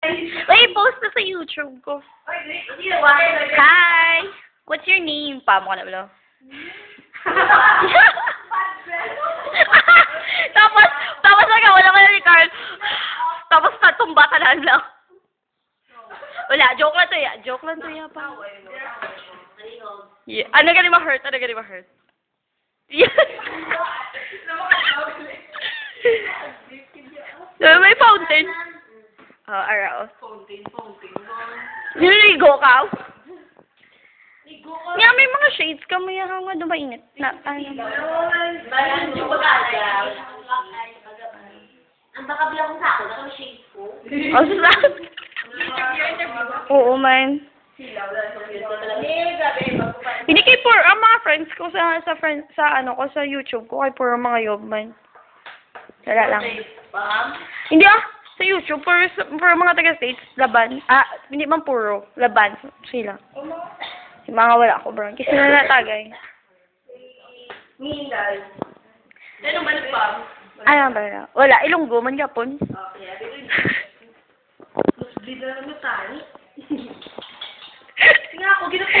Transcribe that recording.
Wait, post na sa YouTube ko. Hi! What's your name? Pamo ka na ba? tapos wala ka na ni Carl. Tapos tatumba ka lang. Wala, joke lang to ya. Joke lang to ya pa. Yeah. Ano gani ma-hurt? Yeah. May fountain. Oh, araw. Fountain. Niligo ka? Nga, may mga shades ka. May nga doon mainit. Na, ano? Ang baka bilang kong sako, naka may shades ko. Oh, sus. Oo, man. Hindi kay poor ang mga friends ko sa YouTube ko kay poor ang mga yobman. Wala lang. Hindi sa YouTube puro mga taga-States laban. Hindi man puro laban sila. Yung mga wala ko bro. Kasi na natagay. Minday. Ano man pa? Ano ba? Wala, Ilonggo man Japon. Okay, mas bida na tayo. Nga ako, ginapo.